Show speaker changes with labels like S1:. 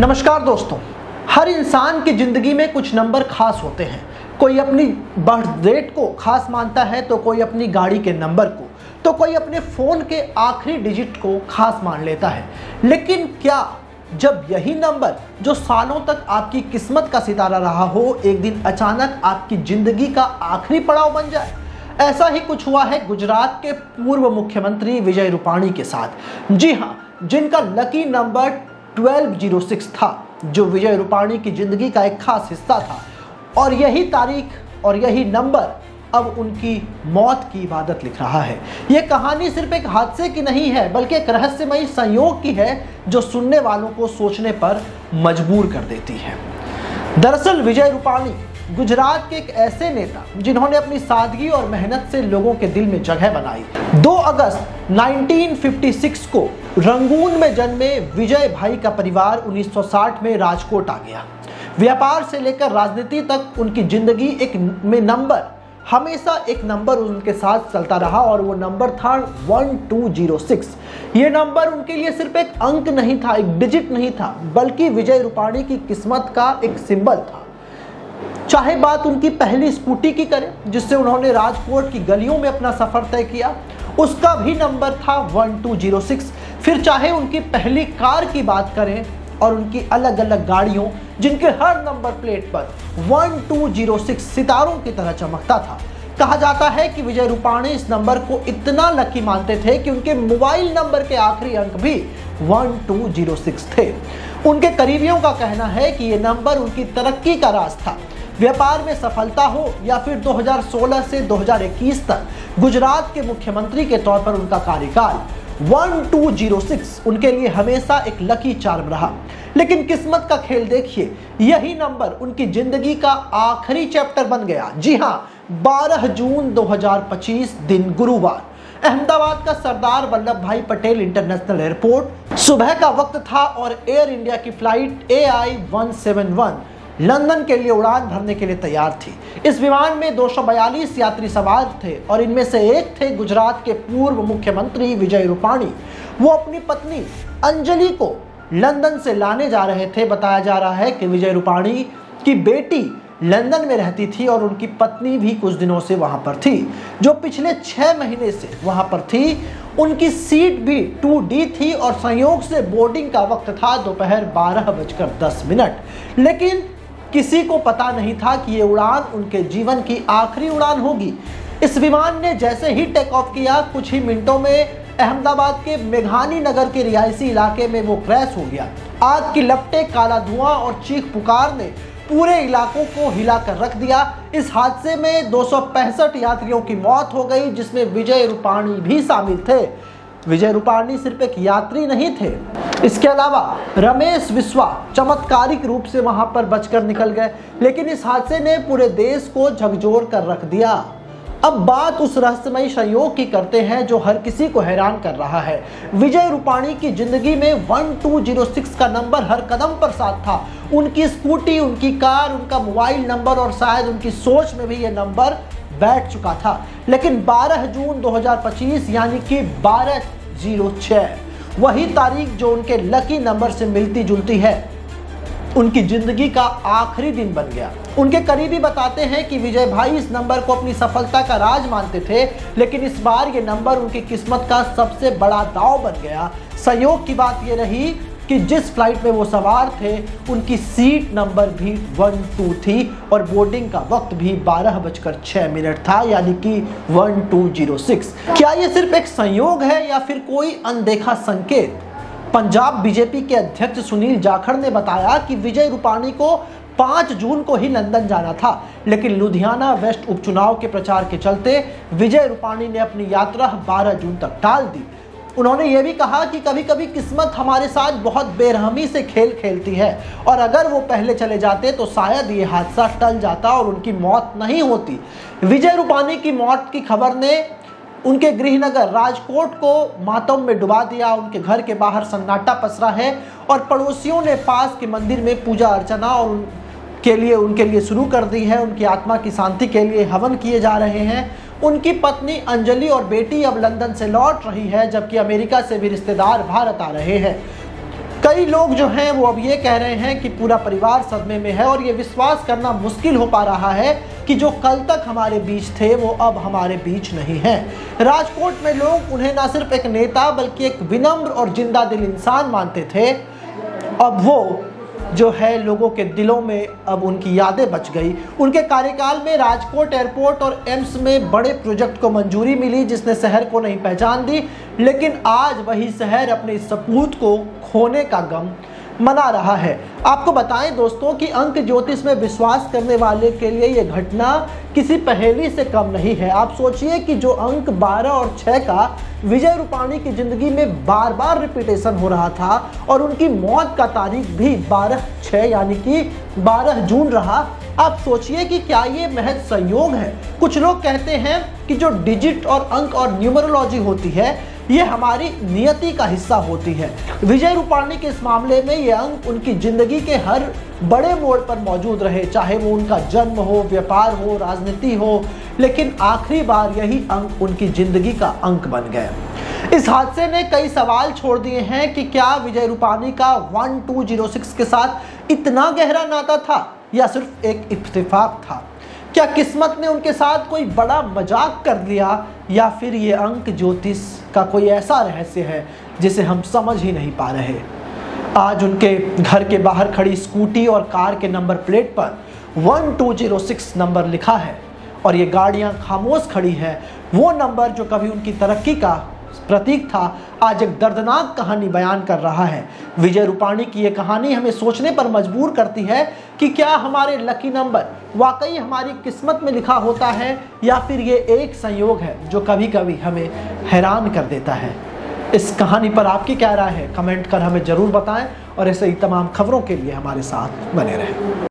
S1: नमस्कार दोस्तों, हर इंसान की ज़िंदगी में कुछ नंबर खास होते हैं। कोई अपनी बर्थ डेट को खास मानता है तो कोई अपनी गाड़ी के नंबर को, तो कोई अपने फ़ोन के आखिरी डिजिट को खास मान लेता है। लेकिन क्या जब यही नंबर जो सालों तक आपकी किस्मत का सितारा रहा हो, एक दिन अचानक आपकी ज़िंदगी का आखिरी पड़ाव बन जाए? ऐसा ही कुछ हुआ है गुजरात के पूर्व मुख्यमंत्री विजय रूपाणी के साथ। जी हाँ, जिनका लकी नंबर 1206 था, जो विजय रूपाणी की जिंदगी का एक खास हिस्सा था। और यही तारीख और यही नंबर अब उनकी मौत की इबादत लिख रहा है। ये कहानी सिर्फ एक हादसे की नहीं है, बल्कि एक रहस्यमयी संयोग की है जो सुनने वालों को सोचने पर मजबूर कर देती है। दरअसल विजय रूपाणी गुजरात के एक ऐसे नेता जिन्होंने अपनी सादगी और मेहनत से लोगों के दिल में जगह बनाई। 2 अगस्त 1956 को रंगून में जन्मे विजय भाई का परिवार 1960 में राजकोट आ गया। व्यापार से लेकर राजनीति तक उनकी जिंदगी हमेशा एक नंबर उनके साथ चलता रहा, और वो नंबर था 1206। ये नंबर उनके लिए सिर्फ एक अंक नहीं था, एक डिजिट नहीं था, बल्कि विजय रूपाणी की किस्मत का एक सिंबल था। चाहे बात उनकी पहली स्कूटी की करें, जिससे उन्होंने राजकोट की गलियों में अपना सफर तय किया, उसका भी नंबर था 1206। फिर चाहे उनकी पहली कार की बात करें और उनकी अलग अलग गाड़ियों, जिनके हर नंबर प्लेट पर 1206 सितारों की तरह चमकता था। कहा जाता है कि विजय रूपाणी इस नंबर को इतना लकी मानते थे कि उनके मोबाइल नंबर के आखिरी अंक भी 1206 थे। उनके करीबियों का कहना है कि यह नंबर उनकी तरक्की का राज था। व्यापार में सफलता हो या फिर 2016 से 2021 तक गुजरात के मुख्यमंत्री के तौर पर उनका कार्यकाल, 1206 उनके लिए हमेशा एक लकी चार्म रहा। लेकिन किस्मत का खेल देखिए, यही नंबर उनकी जिंदगी का आखिरी चैप्टर बन गया। जी हाँ, 12 जून 2025 दिन गुरुवार, अहमदाबाद का सरदार वल्लभ भाई पटेल इंटरनेशनल एयरपोर्ट, सुबह का वक्त था और एयर इंडिया की फ्लाइट AI 171 लंदन के लिए उड़ान भरने के लिए तैयार थी। इस विमान में 242 यात्री सवार थे और इनमें से एक थे गुजरात के पूर्व मुख्यमंत्री विजय रूपाणी। वो अपनी पत्नी अंजलि को लंदन से लाने जा रहे थे। बताया जा रहा है कि विजय रूपाणी की बेटी लंदन में रहती थी और उनकी पत्नी भी कुछ दिनों से वहां पर थी, जो पिछले 6 महीने से वहां पर थी। उनकी सीट भी 2D थी और संयोग से बोर्डिंग का वक्त था दोपहर 12:10। लेकिन किसी को पता नहीं था कि ये उड़ान उनके जीवन की आखिरी उड़ान होगी। इस विमान ने जैसे ही टेक ऑफ किया, कुछ ही मिनटों में अहमदाबाद के मेघानी नगर के रिहायशी इलाके में वो क्रैश हो गया। आग की लपटें, काला धुआं और चीख पुकार ने पूरे इलाकों को हिलाकर रख दिया। इस हादसे में 265 यात्रियों की मौत हो गई, जिसमें विजय रूपाणी भी शामिल थे। विजय रूपाणी सिर्फ एक यात्री नहीं थे, इसके अलावा रमेश बिस्वा चमत्कारिक रूप से वहां पर बचकर निकल गए। लेकिन इस हादसे ने पूरे देश को झकझोर कर रख दिया। अब बात उस रहस्यमयी संयोग की करते हैं जो हर किसी को हैरान कर रहा है। विजय रूपाणी की जिंदगी में 1206 का नंबर हर कदम पर साथ था। उनकी स्कूटी, उनकी कार, उनका मोबाइल नंबर और शायद उनकी सोच में भी यह नंबर बैठ चुका था। लेकिन 12 जून 2025 यानी कि 1206, वही तारीख जो उनके लकी नंबर से मिलती जुलती है, उनकी जिंदगी का आखिरी दिन बन गया। उनके करीबी बताते हैं कि विजय भाई इस नंबर को अपनी सफलता का राज मानते थे, लेकिन इस बार ये नंबर उनकी किस्मत का सबसे बड़ा दांव बन गया। संयोग की बात ये रही कि जिस फ्लाइट में वो सवार थे, उनकी सीट नंबर भी 12 थी और बोर्डिंग का वक्त भी 12:06 था, यानी कि 1206। क्या ये सिर्फ एक संयोग है या फिर कोई अनदेखा संकेत? पंजाब बीजेपी के अध्यक्ष सुनील जाखड़ ने बताया कि विजय रूपाणी को 5 जून को ही लंदन जाना था, लेकिन लुधियाना वेस्ट उपचुनाव के प्रचार के चलते विजय रूपाणी ने अपनी यात्रा 12 जून तक टाल दी। उन्होंने ये भी कहा कि कभी कभी किस्मत हमारे साथ बहुत बेरहमी से खेल खेलती है, और अगर वो पहले चले जाते तो शायद ये हादसा टल जाता और उनकी मौत नहीं होती। विजय रूपाणी की मौत की खबर ने उनके गृहनगर राजकोट को मातम में डुबा दिया। उनके घर के बाहर सन्नाटा पसरा है और पड़ोसियों ने पास के मंदिर में पूजा अर्चना और उनके लिए शुरू कर दी है। उनकी आत्मा की शांति के लिए हवन किए जा रहे हैं। उनकी पत्नी अंजलि और बेटी अब लंदन से लौट रही है, जबकि अमेरिका से भी रिश्तेदार भारत आ रहे हैं। कई लोग जो हैं वो अब ये कह रहे हैं कि पूरा परिवार सदमे में है और ये विश्वास करना मुश्किल हो पा रहा है कि जो कल तक हमारे बीच थे वो अब हमारे बीच नहीं हैं। राजकोट में लोग उन्हें ना सिर्फ एक नेता बल्कि एक विनम्र और जिंदा दिल इंसान मानते थे। अब वो जो है लोगों के दिलों में अब उनकी यादें बच गई। उनके कार्यकाल में राजकोट एयरपोर्ट और एम्स में बड़े प्रोजेक्ट को मंजूरी मिली जिसने शहर को नई पहचान दी, लेकिन आज वही शहर अपने इस सपूत को खोने का गम मना रहा है। आपको बताएं दोस्तों कि अंक ज्योतिष में विश्वास करने वाले के लिए ये घटना किसी पहेली से कम नहीं है। आप सोचिए कि जो अंक 12 और 6 का विजय रूपाणी की जिंदगी में बार बार रिपीटेशन हो रहा था और उनकी मौत का तारीख भी 12/6 यानी कि 12 जून रहा। आप सोचिए कि क्या ये महज संयोग है। कुछ लोग कहते हैं कि जो डिजिट और अंक और न्यूमरोलॉजी होती है ये हमारी नियति का हिस्सा होती है। विजय रूपाणी के इस मामले में ये अंक उनकी जिंदगी के हर बड़े मोड़ पर मौजूद रहे, चाहे वो उनका जन्म हो, व्यापार हो, राजनीति हो, लेकिन आखिरी बार यही अंक उनकी जिंदगी का अंक बन गए। इस हादसे ने कई सवाल छोड़ दिए हैं कि क्या विजय रूपाणी का 1206 के साथ इतना गहरा नाता था या सिर्फ एक इत्तेफाक था। क्या किस्मत ने उनके साथ कोई बड़ा मजाक कर लिया या फिर ये अंक ज्योतिष का कोई ऐसा रहस्य है जिसे हम समझ ही नहीं पा रहे। आज उनके घर के बाहर खड़ी स्कूटी और कार के नंबर प्लेट पर 1206 नंबर लिखा है और ये गाड़ियां खामोश खड़ी है। वो नंबर जो कभी उनकी तरक्की का प्रतीक था आज एक दर्दनाक कहानी बयान कर रहा है। विजय रूपाणी की ये कहानी हमें सोचने पर मजबूर करती है कि क्या हमारे लकी नंबर वाकई हमारी किस्मत में लिखा होता है या फिर ये एक संयोग है जो कभी कभी हमें हैरान कर देता है। इस कहानी पर आपकी क्या राय है, कमेंट कर हमें ज़रूर बताएं और ऐसे ही तमाम खबरों के लिए हमारे साथ बने रहें।